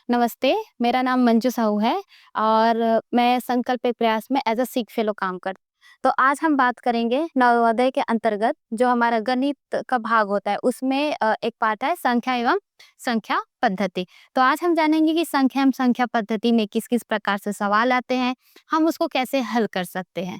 नमस्ते, मेरा नाम मंजू साहू है और मैं संकल्प एक प्रयास में एज़ अ सिक फेलो काम करती हूँ। तो आज हम बात करेंगे नवोदय के अंतर्गत जो हमारा गणित का भाग होता है उसमें एक पार्ट है संख्या एवं संख्या पद्धति। तो आज हम जानेंगे कि संख्या एवं संख्या पद्धति में किस-किस प्रकार से सवाल आते हैं, हम उसको कैसे हल कर सकते हैं।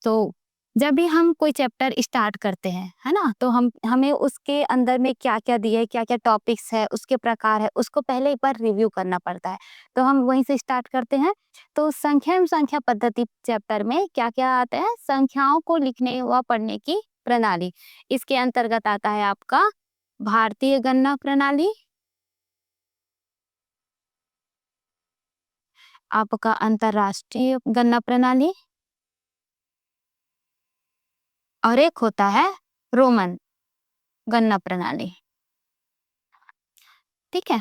तो जब भी हम कोई चैप्टर स्टार्ट करते हैं, है ना? तो हमें उसके अंदर में क्या-क्या दिए, क्या-क्या टॉपिक्स है, उसके प्रकार है, उसको पहले एक बार रिव्यू करना पड़ता है। तो हम वहीं से स्टार्ट करते हैं। तो संख्या एवं संख्या पद्धति चैप्टर में क्या-क्या आता है? संख्याओं को लिखने व पढ़ने की प्रणाली। इसके अंतर्गत आता है आपका भारतीय गणना प्रणाली, आपका अंतर्राष्ट्रीय गणना प्रणाली और एक होता है रोमन गणना प्रणाली। ठीक है?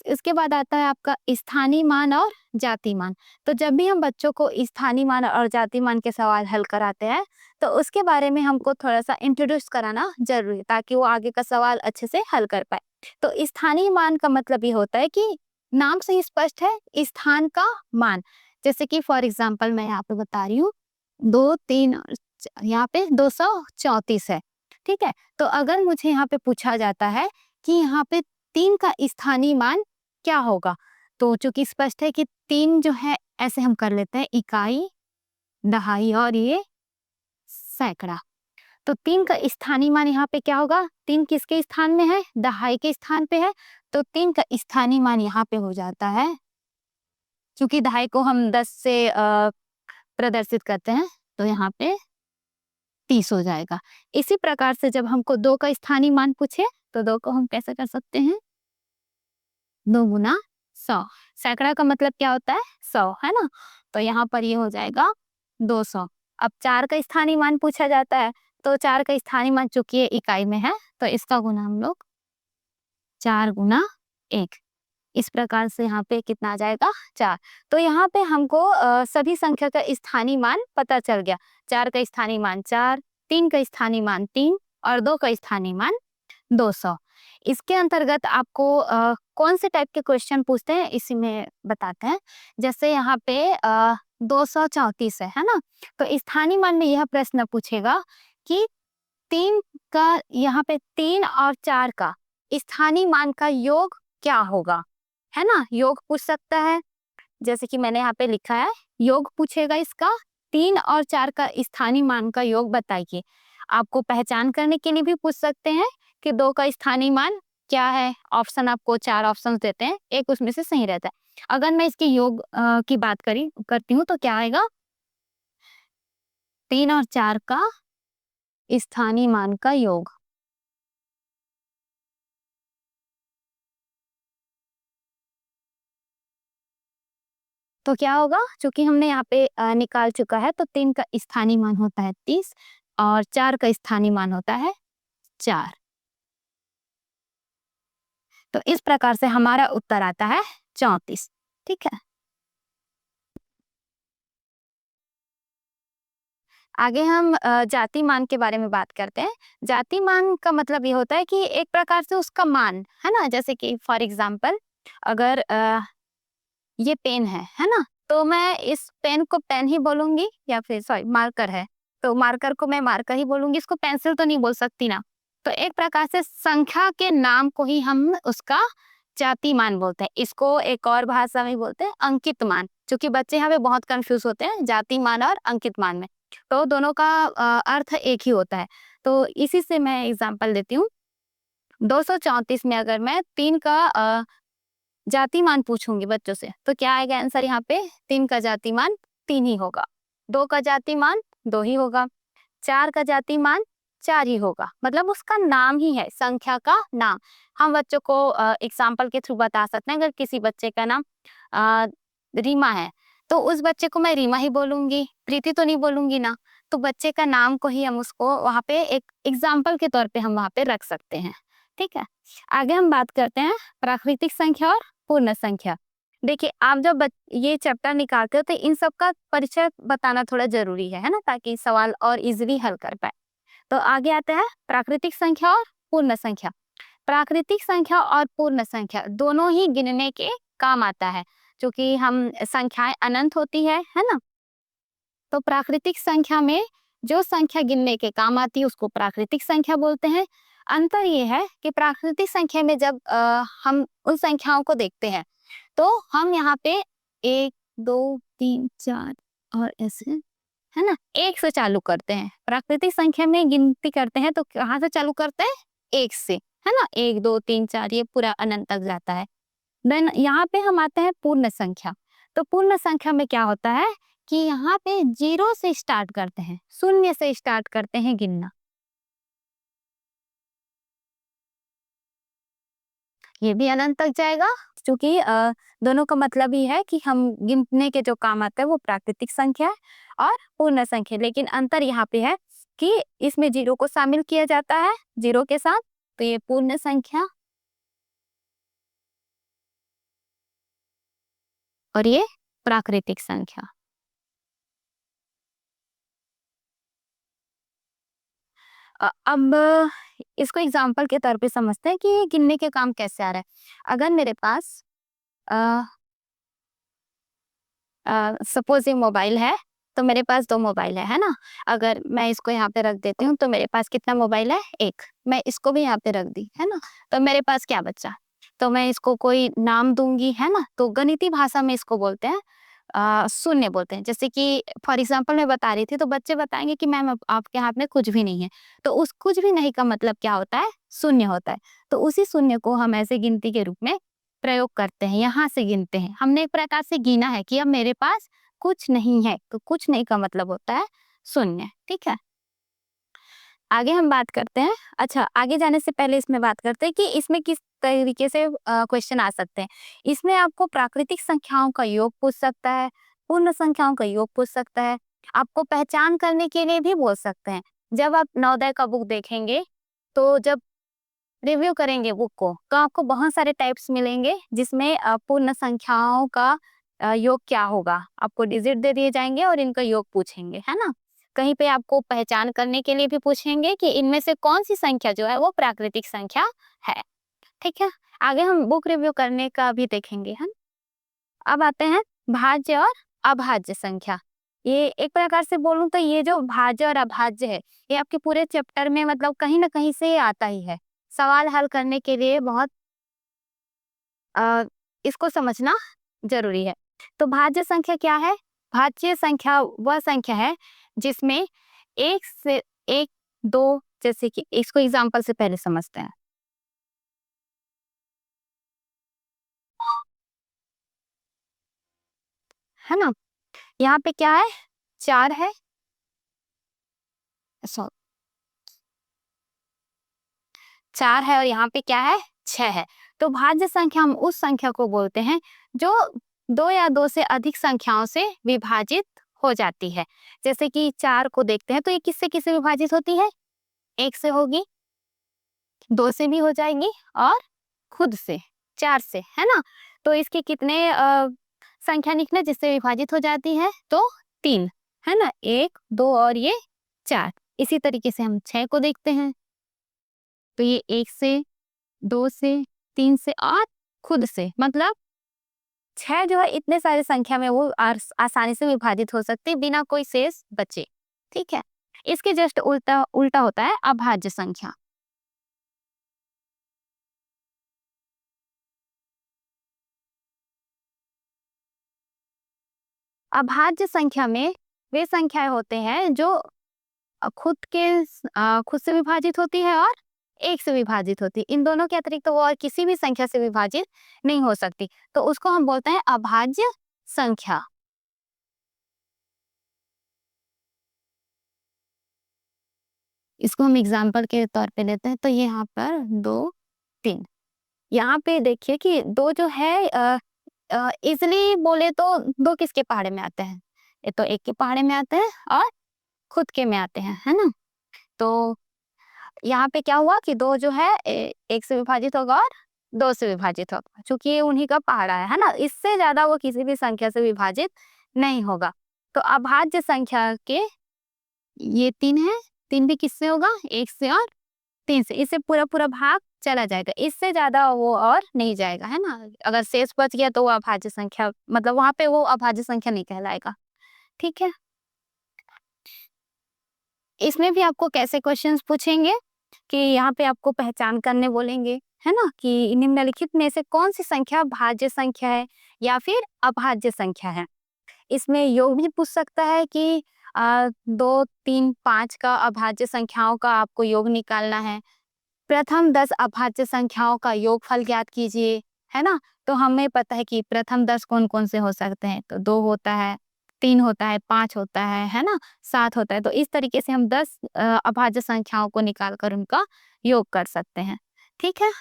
इसके बाद आता है आपका स्थानीय मान और जाति मान। तो जब भी हम बच्चों को स्थानीय मान और जाति मान के सवाल हल कराते हैं, तो उसके बारे में हमको थोड़ा-सा इंट्रोड्यूस कराना ज़रूरी है, ताकि वो आगे का सवाल अच्छे से हल कर पाए। तो स्थानीय मान का मतलब ये होता है कि नाम से ही स्पष्ट है, स्थान का मान। जैसे कि फॉर एग्ज़ाम्पल मैं यहाँ पे बता रही हूँ, 2, 3 और यहाँ पे 234 है। ठीक है? तो अगर मुझे यहाँ पे पूछा जाता है कि यहाँ पे 3 का स्थानीय मान क्या होगा? तो चूँकि स्पष्ट है कि 3 जो है ऐसे हम कर लेते हैं इकाई, दहाई और ये सैकड़ा। तो 3 का स्थानीय मान यहाँ पे क्या होगा? 3 किसके स्थान में है? दहाई के स्थान पे है, तो 3 का स्थानीय मान यहाँ पे हो जाता है, चूँकि दहाई को हम 10 से प्रदर्शित करते हैं, तो यहाँ पे 30 हो जाएगा। इसी प्रकार से जब हमको 2 का स्थानीय मान पूछे, तो 2 को हम कैसे कर सकते हैं? 2 गुना 100। सैकड़ा का मतलब क्या होता है? 100, है ना? तो यहाँ पर ये हो जाएगा 200। अब 4 का स्थानीय मान पूछा जाता है, तो 4 का स्थानीय मान चूँकि ये इकाई में है, तो इसका गुना हम लोग 4 गुना 1। इस प्रकार से यहाँ पे कितना आ जाएगा? 4। तो यहाँ पे हमको सभी संख्या का स्थानीय मान पता चल गया। 4 का स्थानीय मान 4, 3 का स्थानीय मान 3 और 2 का स्थानीय मान 200। इसके अंतर्गत आपको कौन से टाइप के क्वेश्चन पूछते हैं इसी में बताते हैं। जैसे यहाँ पे 234 है ना? तो स्थानीय मान में यह प्रश्न पूछेगा कि 3 का यहाँ पे 3 और 4 का स्थानीय मान का योग क्या होगा? है ना? योग पूछ सकता है। जैसे कि मैंने यहाँ पे लिखा है, योग पूछेगा इसका, 3 और 4 का स्थानीय मान का योग बताइए। आपको पहचान करने के लिए भी पूछ सकते हैं कि 2 का स्थानीय मान क्या है? ऑप्शन आपको 4 ऑप्शंस देते हैं, एक उसमें से सही रहता है। अगर मैं इसके योग की बात करती हूँ तो क्या आएगा? 3 और 4 का स्थानीय मान का योग। तो क्या होगा? चूँकि हमने यहाँ पे निकाल चुका है, तो 3 का स्थानीय मान होता है 30 और 4 का स्थानीय मान होता है 4। तो इस प्रकार से हमारा उत्तर आता है 34। ठीक है? आगे हम जाति मान के बारे में बात करते हैं। जाति मान का मतलब ये होता है कि एक प्रकार से उसका मान, है ना? जैसे कि फॉर एग्ज़ाम्पल अगर ये पेन है ना? तो मैं इस पेन को पेन ही बोलूँगी या फिर सॉरी मार्कर है, तो मार्कर को मैं मार्कर ही बोलूँगी, इसको पेंसिल तो नहीं बोल सकती ना। तो एक प्रकार से संख्या के नाम को ही हम उसका जाति मान बोलते हैं। इसको एक और भाषा में बोलते हैं अंकित मान, चूँकि बच्चे यहाँ पे बहुत कन्फ्यूज़ होते हैं जाति मान और अंकित मान में। तो दोनों का अर्थ एक ही होता है। तो इसी से मैं एग्ज़ाम्पल देती हूँ। 234 में अगर मैं 3 का जाति मान पूछूंगी बच्चों से, तो क्या आएगा आंसर यहाँ पे? 3 का जाति मान 3 ही होगा, 2 का जाति मान 2 ही होगा, 4 का जाति मान 4 ही होगा। मतलब उसका नाम ही है, संख्या का नाम। हम बच्चों को एग्जाम्पल के थ्रू बता सकते हैं। अगर किसी बच्चे का नाम रीमा है, तो उस बच्चे को मैं रीमा ही बोलूंगी, प्रीति तो नहीं बोलूंगी ना। तो बच्चे का नाम को ही हम उसको वहाँ पे एक एग्जाम्पल के तौर पे हम वहाँ पे रख सकते हैं। ठीक है? आगे हम बात करते हैं प्राकृतिक संख्या और पूर्ण संख्या। देखिए, आप जब ये चैप्टर निकालते हो तो इन सब का परिचय बताना थोड़ा जरूरी है ना? ताकि सवाल और इजीली हल कर पाए। तो आगे आता है प्राकृतिक संख्या और पूर्ण संख्या। प्राकृतिक संख्या और पूर्ण संख्या दोनों ही गिनने के काम आता है, क्योंकि हम संख्याएं अनंत होती है ना। तो प्राकृतिक संख्या में जो संख्या गिनने के काम आती है उसको प्राकृतिक संख्या बोलते हैं। अंतर ये है कि प्राकृतिक संख्या में जब हम उन संख्याओं को देखते हैं तो हम यहाँ पे 1 2 3 4 और ऐसे, है ना, 1 से चालू करते हैं। प्राकृतिक संख्या में गिनती करते हैं तो कहाँ से चालू करते हैं? 1 से, है ना। 1 2 3 4 ये पूरा अनंत तक जाता है। देन यहाँ पे हम आते हैं पूर्ण संख्या। तो पूर्ण संख्या में क्या होता है कि यहाँ पे 0 से स्टार्ट करते हैं, शून्य से स्टार्ट करते हैं गिनना। ये भी अनंत तक जाएगा, क्योंकि दोनों का मतलब ही है कि हम गिनने के जो काम आता है वो प्राकृतिक संख्या है और पूर्ण संख्या। लेकिन अंतर यहाँ पे है कि इसमें 0 को शामिल किया जाता है 0 के साथ, तो ये पूर्ण संख्या और ये प्राकृतिक संख्या। अब इसको एग्जाम्पल के तौर पे समझते हैं कि गिनने के काम कैसे आ रहा है। अगर मेरे पास सपोज ये मोबाइल है, तो मेरे पास 2 मोबाइल है ना। अगर मैं इसको यहाँ पे रख देती हूँ तो मेरे पास कितना मोबाइल है? 1। मैं इसको भी यहाँ पे रख दी, है ना, तो मेरे पास क्या बचा? तो मैं इसको कोई नाम दूंगी, है ना। तो गणितीय भाषा में इसको बोलते हैं शून्य बोलते हैं। जैसे कि फॉर एग्जाम्पल मैं बता रही थी तो बच्चे बताएंगे कि मैम आपके हाथ में कुछ भी नहीं है। तो उस कुछ भी नहीं का मतलब क्या होता है? शून्य होता है। तो उसी शून्य को हम ऐसे गिनती के रूप में प्रयोग करते हैं, यहाँ से गिनते हैं। हमने एक प्रकार से गिना है कि अब मेरे पास कुछ नहीं है, तो कुछ नहीं का मतलब होता है शून्य। ठीक है, आगे हम बात करते हैं। अच्छा, आगे जाने से पहले इसमें बात करते हैं कि इसमें किस तरीके से क्वेश्चन आ सकते हैं। इसमें आपको प्राकृतिक संख्याओं का योग पूछ सकता है, पूर्ण संख्याओं का योग पूछ सकता है, आपको पहचान करने के लिए भी बोल सकते हैं। जब आप नवोदय का बुक देखेंगे तो जब रिव्यू करेंगे बुक को तो आपको बहुत सारे टाइप्स मिलेंगे, जिसमें पूर्ण संख्याओं का योग क्या होगा, आपको डिजिट दे दिए जाएंगे और इनका योग पूछेंगे, है ना। कहीं पे आपको पहचान करने के लिए भी पूछेंगे कि इनमें से कौन सी संख्या जो है वो प्राकृतिक संख्या है। ठीक है, आगे हम बुक रिव्यू करने का भी देखेंगे, है। अब आते हैं भाज्य और अभाज्य संख्या। ये एक प्रकार से बोलूं तो ये जो भाज्य और अभाज्य है ये आपके पूरे चैप्टर में मतलब कहीं ना कहीं से आता ही है। सवाल हल करने के लिए बहुत इसको समझना जरूरी है। तो भाज्य संख्या क्या है? भाज्य संख्या वह संख्या है जिसमें 1 से 1 2, जैसे कि इसको एग्जांपल से पहले समझते हैं, है ना। यहाँ पे क्या है? 4 है, सॉरी 4 है और यहाँ पे क्या है? 6 है। तो भाज्य संख्या हम उस संख्या को बोलते हैं जो 2 या 2 से अधिक संख्याओं से विभाजित हो जाती है। जैसे कि 4 को देखते हैं तो ये किससे किससे विभाजित होती है? 1 से होगी, 2 से भी हो जाएगी और खुद से 4 से, है ना। तो इसके कितने संख्या निकले जिससे विभाजित हो जाती है? तो 3, है ना, 1 2 और ये 4। इसी तरीके से हम 6 को देखते हैं तो ये 1 से, 2 से, 3 से और खुद से, मतलब 6 जो है इतने सारे संख्या में वो आसानी से विभाजित हो सकती है बिना कोई शेष बचे। ठीक है, इसके जस्ट उल्टा उल्टा होता है अभाज्य संख्या। अभाज्य संख्या में वे संख्याएं होते हैं जो खुद से विभाजित होती है और 1 से विभाजित होती है। इन दोनों के अतिरिक्त तो वो और किसी भी संख्या से विभाजित नहीं हो सकती, तो उसको हम बोलते हैं अभाज्य संख्या। इसको हम एग्जाम्पल के तौर पे लेते हैं तो ये यहाँ पर 2 3, यहाँ पे देखिए कि 2 जो है इजिली बोले तो 2 किसके पहाड़े में आते हैं? ये तो 1 के पहाड़े में आते हैं और खुद के में आते हैं, है ना। तो यहाँ पे क्या हुआ कि 2 जो है 1 से विभाजित होगा और 2 से विभाजित होगा, क्योंकि ये उन्हीं का पहाड़ा है ना। इससे ज्यादा वो किसी भी संख्या से विभाजित नहीं होगा। तो अभाज्य संख्या के ये 3 है, 3 भी किससे होगा? 1 से और 3 से। इससे पूरा पूरा भाग चला जाएगा, इससे ज़्यादा वो और नहीं जाएगा, है ना? अगर शेष बच गया तो वो अभाज्य संख्या मतलब वहाँ पे वो अभाज्य संख्या नहीं कहलाएगा, ठीक है? इसमें भी आपको कैसे क्वेश्चंस पूछेंगे कि यहाँ पे आपको पहचान करने बोलेंगे, है ना? कि निम्नलिखित में से कौन-सी संख्या भाज्य संख्या है या फिर अभाज्य संख्या है? इसमें योग भी पूछ सकता है कि 2, 3, 5 का अभाज्य संख्याओं का आपको योग निकालना है। प्रथम 10 अभाज्य संख्याओं का योगफल ज्ञात कीजिए, है ना? तो हमें पता है कि प्रथम 10 कौन-कौन से हो सकते हैं, तो 2 होता है, 3 होता है, 5 होता है ना? 7 होता है, तो इस तरीके से हम 10 अभाज्य संख्याओं को निकाल कर उनका योग कर सकते हैं, ठीक है?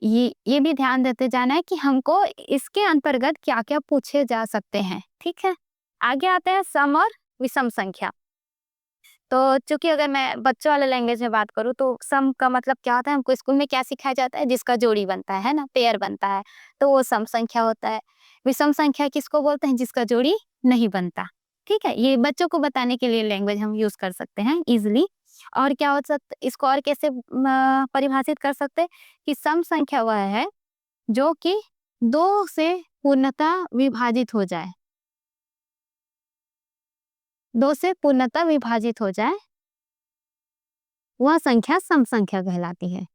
ये भी ध्यान देते जाना है कि हमको इसके अंतर्गत क्या-क्या पूछे जा सकते हैं, ठीक है? आगे आते हैं सम और विषम संख्या। तो चूँकि अगर मैं बच्चों वाले लैंग्वेज में बात करूँ तो सम का मतलब क्या होता है, हमको स्कूल में क्या सिखाया जाता है? जिसका जोड़ी बनता है ना? पेयर बनता है, तो वो सम संख्या होता है। विषम संख्या किसको बोलते हैं? जिसका जोड़ी नहीं बनता, ठीक है? ये बच्चों को बताने के लिए लैंग्वेज हम यूज़ कर सकते हैं ईज़िली। और क्या हो सक इसको और कैसे परिभाषित कर सकते हैं कि सम संख्या वह है, जो कि 2 से पूर्णतः विभाजित हो जाए। 2 से पूर्णतः विभाजित हो जाए, वह संख्या सम संख्या कहलाती है।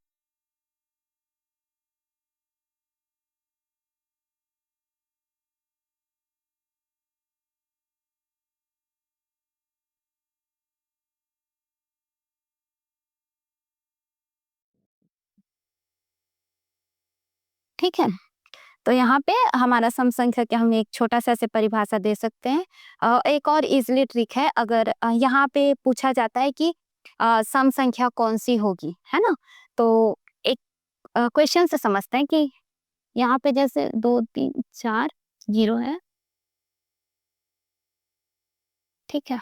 ठीक है? तो यहाँ पे हमारा सम संख्या के हम एक छोटा-सा ऐसे परिभाषा दे सकते हैं। एक और ईज़िली ट्रिक है, अगर यहाँ पे पूछा जाता है कि सम संख्या कौन-सी होगी, है ना? तो एक क्वेश्चन से समझते हैं कि यहाँ पे जैसे 2, 3, 4 ज़ीरो है, ठीक है?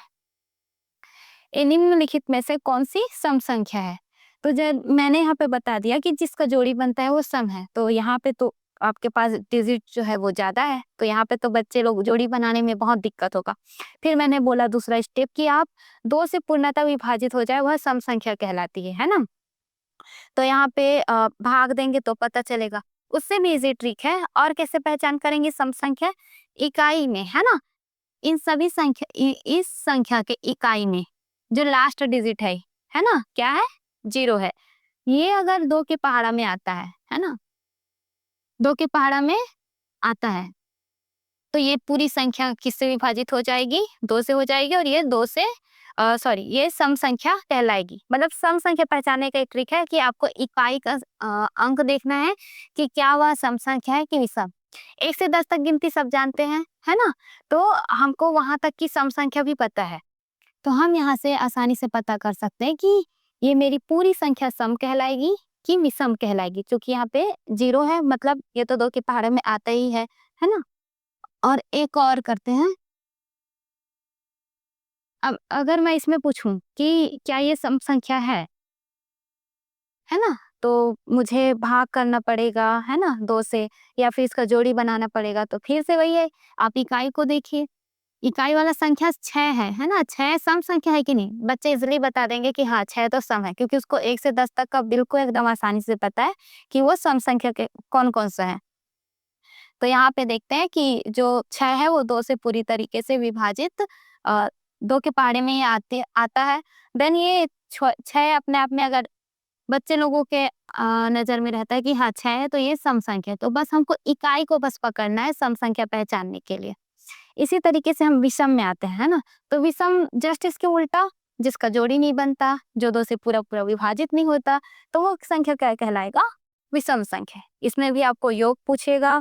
निम्नलिखित में से कौन-सी सम संख्या है? तो जब मैंने यहाँ पे बता दिया कि जिसका जोड़ी बनता है वो सम है, तो यहाँ पे तो आपके पास डिजिट जो है वो ज़्यादा है, तो यहाँ पे तो बच्चे लोग जोड़ी बनाने में बहुत दिक्कत होगा। फिर मैंने बोला दूसरा स्टेप कि आप 2 से पूर्णतः विभाजित हो जाए, वह सम संख्या कहलाती है ना? तो यहाँ पे भाग देंगे तो पता चलेगा। उससे भी ईज़ी ट्रिक है, और कैसे पहचान करेंगे सम संख्या? इकाई में, है ना? इन सभी संख्या इस संख्या के इकाई में जो लास्ट डिजिट है ना? क्या है? 0 है। ये अगर 2 के पहाड़ा में आता है ना? 2 के पहाड़ा में आता है, तो ये पूरी संख्या किससे विभाजित हो जाएगी? 2 से हो जाएगी, और ये 2 से सॉरी, ये सम संख्या कहलाएगी। मतलब सम संख्या पहचानने का एक ट्रिक है कि आपको इकाई का अंक देखना है कि क्या वह सम संख्या है कि विषम। 1 से 10 तक गिनती सब जानते हैं, है ना? तो हमको वहाँ तक की सम संख्या भी पता है। तो हम यहाँ से आसानी से पता कर सकते हैं कि ये मेरी पूरी संख्या सम कहलाएगी कि विषम कहलाएगी, क्योंकि यहाँ पे 0 है, मतलब ये तो 2 के पहाड़े में आता ही है ना? और एक और करते हैं। अब अगर मैं इसमें पूछूं कि क्या ये सम संख्या है ना? तो मुझे भाग करना पड़ेगा, है ना? 2 से, या फिर इसका जोड़ी बनाना पड़ेगा। तो फिर से वही है, आप इकाई को देखिए। इकाई वाला संख्या 6 है ना? 6 सम संख्या है कि नहीं? बच्चे इज़िली बता देंगे कि हाँ, 6 तो सम है, क्योंकि उसको 1 से 10 तक का बिल्कुल एकदम आसानी से पता है कि वो सम संख्या के कौन-कौन सा है। तो यहाँ पे देखते हैं कि जो 6 है वो 2 से पूरी तरीके से विभाजित 2 के पहाड़े में ये आता है। देन ये 6 अपने आप में अगर बच्चे लोगों के नज़र में रहता है कि हाँ, 6 है तो ये सम संख्या है। तो बस हमको इकाई को बस पकड़ना है सम संख्या पहचानने के लिए। इसी तरीके से हम विषम में आते हैं, है ना? तो विषम जस्ट इसके उल्टा, जिसका जोड़ी नहीं बनता, जो 2 से पूरा-पूरा विभाजित नहीं होता, तो वो संख्या क्या कहलाएगा? विषम संख्या। इसमें भी आपको योग पूछेगा,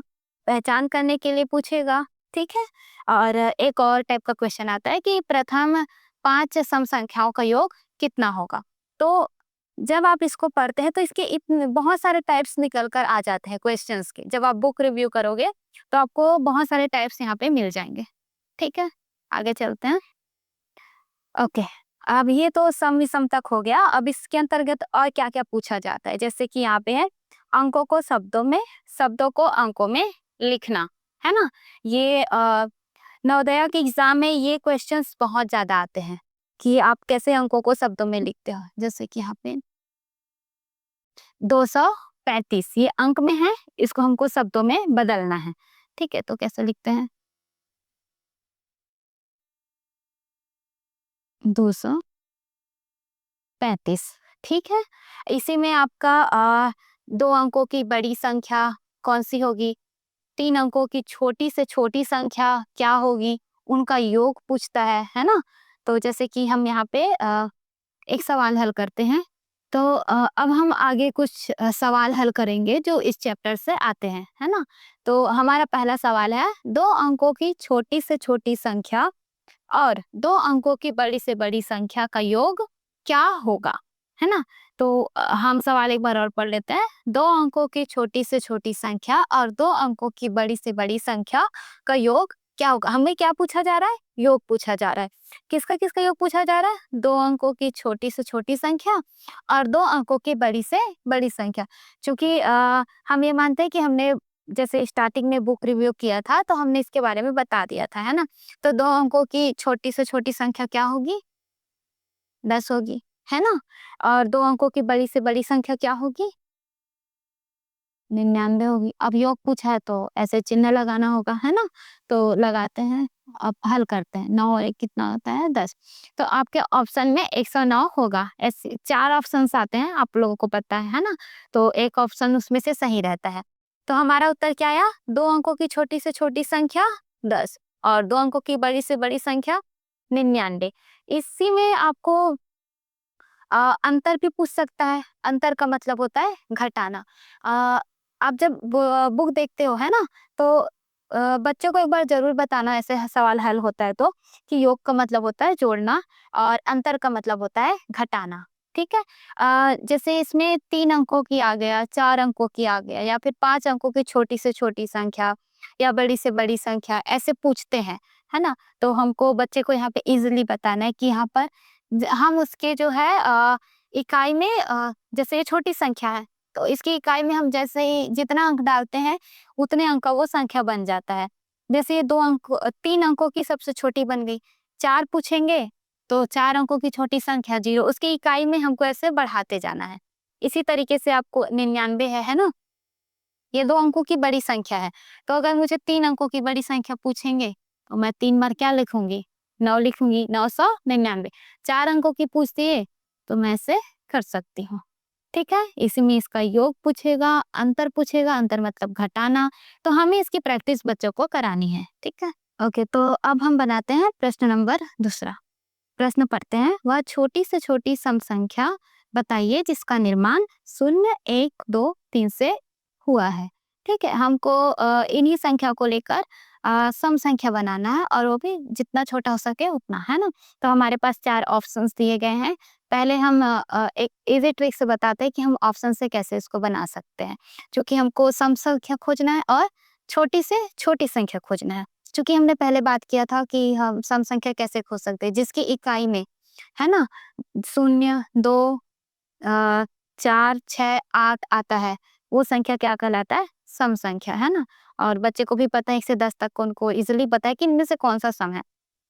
पहचान करने के लिए पूछेगा, ठीक है? और एक और टाइप का क्वेश्चन आता है कि प्रथम 5 सम संख्याओं का योग कितना होगा? तो जब आप इसको पढ़ते हैं तो इसके इतने बहुत सारे टाइप्स निकल कर आ जाते हैं क्वेश्चंस के। जब आप बुक रिव्यू करोगे तो आपको बहुत सारे टाइप्स यहाँ पे मिल जाएँगे। ठीक है? आगे चलते हैं। ओके, अब ये तो सम विषम तक हो गया। अब इसके अंतर्गत और क्या-क्या पूछा जाता है? जैसे कि यहाँ पे है अंकों को शब्दों में, शब्दों को अंकों में लिखना, है ना? ये नवोदया के एग्ज़ाम में ये क्वेश्चंस बहुत ज़्यादा आते हैं कि आप कैसे अंकों को शब्दों में लिखते हो? जैसे कि यहाँ पे 235 ये अंक में है, इसको हमको शब्दों में बदलना है। ठीक है, तो कैसे लिखते हैं? 235। ठीक है, इसी में आपका 2 अंकों की बड़ी संख्या कौन-सी होगी? 3 अंकों की छोटी से छोटी संख्या क्या होगी? उनका योग पूछता है ना? तो जैसे कि हम यहाँ पे एक सवाल हल करते हैं। तो अब हम आगे कुछ सवाल हल करेंगे जो इस चैप्टर से आते हैं, है ना? तो हमारा पहला सवाल है 2 अंकों की छोटी से छोटी संख्या और 2 अंकों की बड़ी से बड़ी संख्या का योग क्या होगा? है ना? तो हम सवाल एक बार और पढ़ लेते हैं। 2 अंकों की छोटी से छोटी संख्या और 2 अंकों की बड़ी से बड़ी संख्या का योग क्या होगा? हमें क्या पूछा जा रहा है? योग पूछा जा रहा है। किसका-किसका योग पूछा जा रहा है? 2 अंकों की छोटी से छोटी संख्या और 2 अंकों की बड़ी से बड़ी संख्या। चूँकि हम ये मानते हैं कि हमने जैसे स्टार्टिंग में बुक रिव्यू किया था, तो हमने इसके बारे में बता दिया था, है ना? तो 2 अंकों की छोटी से छोटी संख्या क्या होगी? 10 होगी, है ना? और 2 अंकों की बड़ी से बड़ी संख्या क्या होगी? 99 होगी। अब योग पूछा है तो ऐसे चिन्ह लगाना होगा, है ना? तो लगाते हैं, अब हल करते हैं। 9 और 1 कितना होता है? 10। तो आपके ऑप्शन में 109 होगा। ऐसे 4 ऑप्शंस आते हैं, आप लोगों को पता है ना? तो एक ऑप्शन उसमें से सही रहता है। तो हमारा उत्तर क्या आया? 2 अंकों की छोटी से छोटी संख्या 10 और 2 अंकों की बड़ी से बड़ी संख्या 99। इसी में आपको अंतर भी पूछ सकता है। अंतर का मतलब होता है घटाना। अ, आप जब बुक देखते हो, है ना? तो बच्चों को एक बार ज़रूर बताना ऐसे सवाल हल होता है तो, कि योग का मतलब होता है जोड़ना और अंतर का मतलब होता है घटाना, ठीक है? जैसे इसमें 3 अंकों की आ गया, 4 अंकों की आ गया या फिर 5 अंकों की छोटी से छोटी संख्या या बड़ी से बड़ी संख्या ऐसे पूछते हैं, है ना? तो हमको बच्चे को यहाँ पे ईज़िली बताना है कि यहाँ पर हम उसके जो है इकाई में जैसे ये छोटी संख्या है, तो इसकी इकाई में हम जैसे ही जितना अंक डालते हैं, उतने अंक का वो संख्या बन जाता है। जैसे ये 3 अंकों की सबसे छोटी बन गई, 4 पूछेंगे, तो 4 अंकों की छोटी संख्या 0 उसकी इकाई में हमको ऐसे बढ़ाते जाना है। इसी तरीके से आपको 99 है ना? ये 2 अंकों की बड़ी संख्या है, तो अगर मुझे 3 अंकों की बड़ी संख्या पूछेंगे, तो मैं 3 बार क्या लिखूँगी? 9 लिखूँगी, 999। 4 अंकों की पूछती है, तो मैं ऐसे कर सकती हूँ, ठीक है? इसी में इसका योग पूछेगा, अंतर मतलब घटाना, तो हमें इसकी प्रैक्टिस बच्चों को करानी है, ठीक है? ओके, तो अब हम बनाते हैं प्रश्न नंबर दूसरा। प्रश्न पढ़ते हैं, वह छोटी से छोटी सम संख्या बताइए जिसका निर्माण 0, 1, 2, 3 से हुआ है। ठीक है, हमको इन्हीं संख्या को लेकर सम संख्या बनाना है और वो भी जितना छोटा हो सके उतना, है ना? तो हमारे पास 4 ऑप्शंस दिए गए हैं। पहले हम एक ईज़ी ट्रिक से बताते हैं कि हम ऑप्शन से कैसे इसको बना सकते हैं। चूँकि हमको सम संख्या खोजना है और छोटी से छोटी संख्या खोजना है। चूँकि हमने पहले बात किया था कि हम सम संख्या कैसे खोज सकते हैं, जिसकी इकाई में, है ना? 0, 2 4, 6, 8 आता है, वो संख्या क्या कहलाता है? सम संख्या, है ना? और बच्चे को भी पता है 1 से 10 तक को उनको ईज़िली पता है कि इनमें से कौन-सा सम है।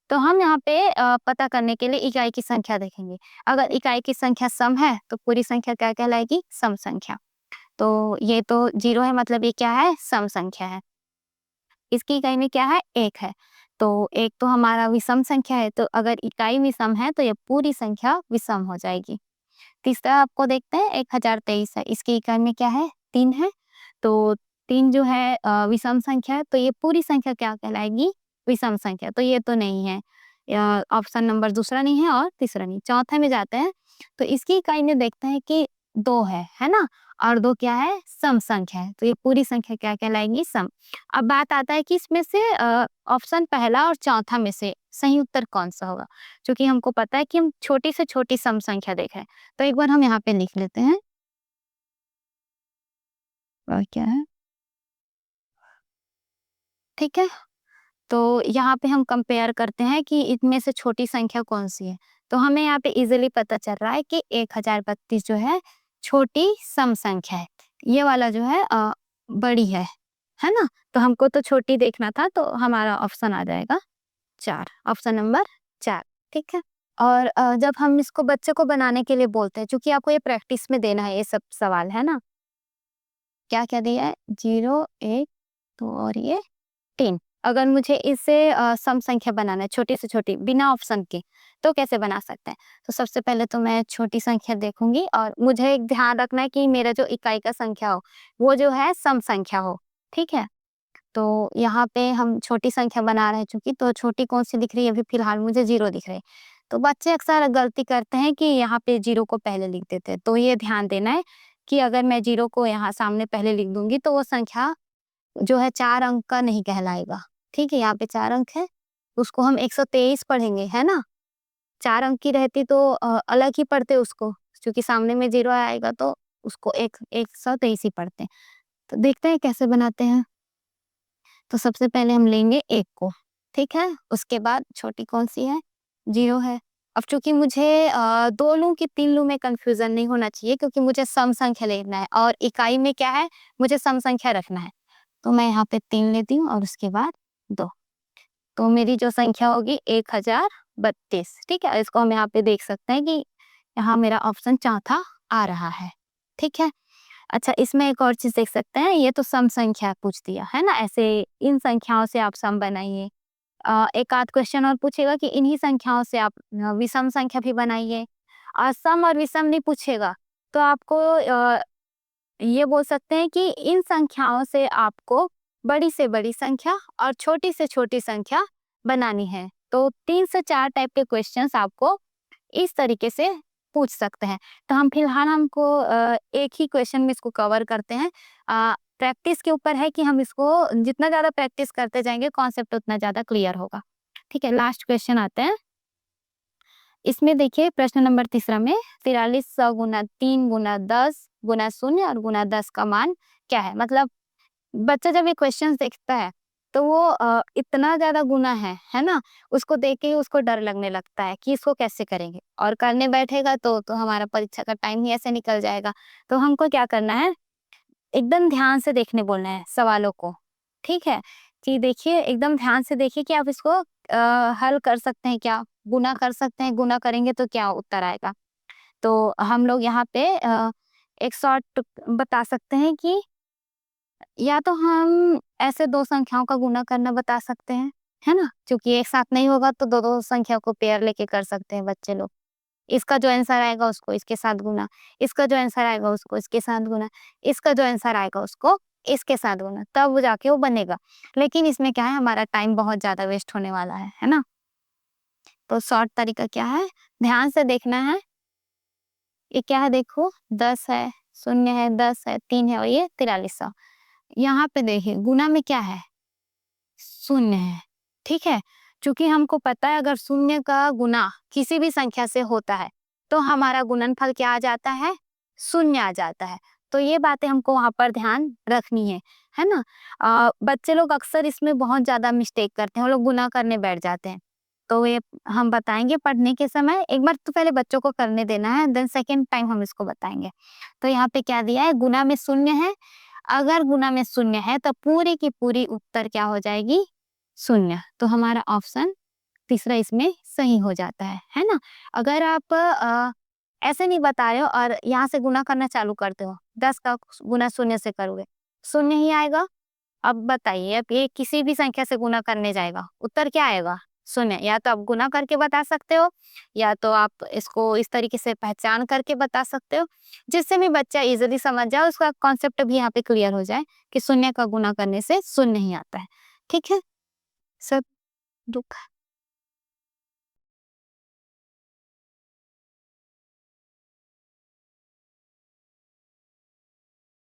तो हम यहाँ पे पता करने के लिए इकाई की संख्या देखेंगे। अगर इकाई की संख्या सम है, तो पूरी संख्या क्या कहलाएगी? सम संख्या। तो ये तो 0 है मतलब ये क्या है? सम संख्या है। इसकी इकाई में क्या है? 1 है। तो 1 तो हमारा विषम संख्या है, तो अगर इकाई विषम है, तो ये पूरी संख्या विषम हो जाएगी। तीसरा आपको देखते हैं 1023 है, इसकी इकाई में क्या है? 3 है। तो 3 जो है विषम संख्या है, तो ये पूरी संख्या क्या कहलाएगी? विषम संख्या, तो ये तो नहीं है। ऑप्शन नंबर दूसरा नहीं है और तीसरा नहीं। चौथे में जाते हैं, तो इसकी इकाई में देखते हैं कि 2 है ना? और 2 क्या है? सम संख्या है, तो ये पूरी संख्या क्या कहलाएगी? सम। अब बात आता है कि इसमें से ऑप्शन पहला और चौथा में से सही उत्तर कौन-सा होगा? चूँकि हमको पता है कि हम छोटी से छोटी सम संख्या देख रहे हैं, तो एक बार हम यहाँ पे लिख लेते हैं। और क्या है? ठीक है? तो यहाँ पे हम कंपेयर करते हैं कि इनमें से छोटी संख्या कौन-सी है। तो हमें यहाँ पे ईज़िली पता चल रहा है कि 1032 जो है छोटी सम संख्या है। ये वाला जो है बड़ी है ना? तो हमको तो छोटी देखना था, तो हमारा ऑप्शन आ जाएगा 4, ऑप्शन नंबर 4, ठीक है? और जब हम इसको बच्चे को बनाने के लिए बोलते हैं, चूँकि आपको ये प्रैक्टिस में देना है ये सब सवाल, है ना? क्या क्या दिया है, 0, 1, 2 और ये 3। अगर मुझे इससे सम संख्या बनाना है, छोटी से छोटी, बिना ऑप्शन के, तो कैसे बना सकते हैं? तो सबसे पहले तो मैं छोटी संख्या देखूंगी और मुझे एक ध्यान रखना है कि मेरा जो इकाई का संख्या हो वो जो है सम संख्या हो। ठीक है, तो यहाँ पे हम छोटी संख्या बना रहे हैं चूंकि, तो छोटी कौन सी दिख रही है? अभी फिलहाल मुझे 0 दिख रही है। तो बच्चे अक्सर गलती करते हैं कि यहाँ पे 0 को पहले लिख देते हैं, तो ये ध्यान देना है कि अगर मैं 0 को यहाँ सामने पहले लिख दूंगी तो वो संख्या जो है 4 अंक का नहीं कहलाएगा। ठीक है, यहाँ पे 4 अंक है, उसको हम 123 पढ़ेंगे, है ना? 4 अंक की रहती तो अलग ही पढ़ते उसको, क्योंकि सामने में 0 आएगा तो उसको 123 ही पढ़ते हैं। तो देखते हैं कैसे बनाते हैं। तो सबसे पहले हम लेंगे 1 को, ठीक है? उसके बाद छोटी कौन-सी है? 0 है। अब चूँकि मुझे 2 लूँ कि 3 लूँ में कन्फ्यूज़न नहीं होना चाहिए, क्योंकि मुझे सम संख्या लेना है और इकाई में क्या है? मुझे सम संख्या रखना है। तो मैं यहाँ पे 3 लेती हूँ और उसके बाद 2। तो मेरी जो संख्या होगी 1032, ठीक है? इसको हम यहाँ पे देख सकते हैं कि यहाँ मेरा ऑप्शन चौथा आ रहा है, ठीक है? अच्छा, इसमें एक और चीज़ देख सकते हैं, ये तो सम संख्या पूछ दिया, है ना? ऐसे इन संख्याओं से आप सम बनाइए। एक आध क्वेश्चन और पूछेगा कि इन्हीं संख्याओं से आप विषम संख्या भी बनाइए। सम और विषम नहीं पूछेगा, तो आपको ये बोल सकते हैं कि इन संख्याओं से आपको बड़ी से बड़ी संख्या और छोटी से छोटी संख्या बनानी है। तो 3 से 4 टाइप के क्वेश्चंस आपको इस तरीके से पूछ सकते हैं। तो हम फिलहाल हमको एक ही क्वेश्चन में इसको कवर करते हैं। प्रैक्टिस के ऊपर है कि हम इसको जितना ज़्यादा प्रैक्टिस करते जाएँगे कॉन्सेप्ट उतना ज़्यादा क्लियर होगा। ठीक है, लास्ट क्वेश्चन आते हैं। इसमें देखिए प्रश्न नंबर तीसरा में 4300 गुना 3 गुना 10 गुना 0 और गुना 10 का मान क्या है? मतलब बच्चा जब ये क्वेश्चंस देखता है तो वो इतना ज़्यादा गुना है ना? उसको देख के ही उसको डर लगने लगता है कि इसको कैसे करेंगे, और करने बैठेगा तो हमारा परीक्षा का टाइम ही ऐसे निकल जाएगा। तो हमको क्या करना है, एकदम ध्यान से देखने बोलना है सवालों को, ठीक है? कि देखिए एकदम ध्यान से देखिए कि आप इसको हल कर सकते हैं क्या? गुना कर सकते हैं, गुना करेंगे तो क्या उत्तर आएगा? तो हम लोग यहाँ पे एक शॉर्ट बता सकते हैं कि या तो हम ऐसे 2 संख्याओं का गुना करना बता सकते हैं, है ना? क्योंकि एक साथ नहीं होगा तो 2-2 संख्या को पेयर लेके कर सकते हैं बच्चे लोग। इसका जो आंसर आएगा उसको इसके साथ गुना, इसका जो आंसर आएगा उसको इसके साथ गुना, इसका जो आंसर आएगा उसको इसके साथ गुना, तब वो जाके वो बनेगा। लेकिन इसमें क्या है, हमारा टाइम बहुत ज़्यादा वेस्ट होने वाला है ना? तो शॉर्ट तरीका क्या है? ध्यान से देखना है। ये क्या है देखो, 10 है, 0 है, 10 है, 3 है और ये 4300। यहाँ पे देखिए गुना में क्या है? 0 है, ठीक है? चूँकि हमको पता है अगर 0 का गुना किसी भी संख्या से होता है, तो हमारा गुणनफल क्या आ जाता है? 0 आ जाता है। तो ये बातें हमको वहाँ पर ध्यान रखनी है ना? बच्चे लोग अक्सर इसमें बहुत ज़्यादा मिस्टेक करते हैं, वो लोग गुना करने बैठ जाते हैं। तो ये हम बताएँगे पढ़ने के समय, एक बार तो पहले बच्चों को करने देना है, देन सेकंड टाइम हम इसको बताएँगे। तो यहाँ पे क्या दिया है? गुना में 0 है, अगर गुना में 0 है तो पूरी की पूरी उत्तर क्या हो जाएगी? 0। तो हमारा ऑप्शन तीसरा इसमें सही हो जाता है ना? अगर आप ऐसे नहीं बता रहे हो और यहाँ से गुना करना चालू करते हो, 10 का गुना 0 से करोगे, 0 ही आएगा। अब बताइए, अब ये किसी भी संख्या से गुना करने जाएगा, उत्तर क्या आएगा? 0। या तो आप गुना करके बता सकते हो, या तो आप इसको इस तरीके से पहचान करके बता सकते हो, जिससे भी बच्चा ईज़िली समझ जाए, उसका कॉन्सेप्ट भी यहाँ पे क्लियर हो जाए कि 0 का गुना करने से 0 ही आता है। ठीक है? सब दुःख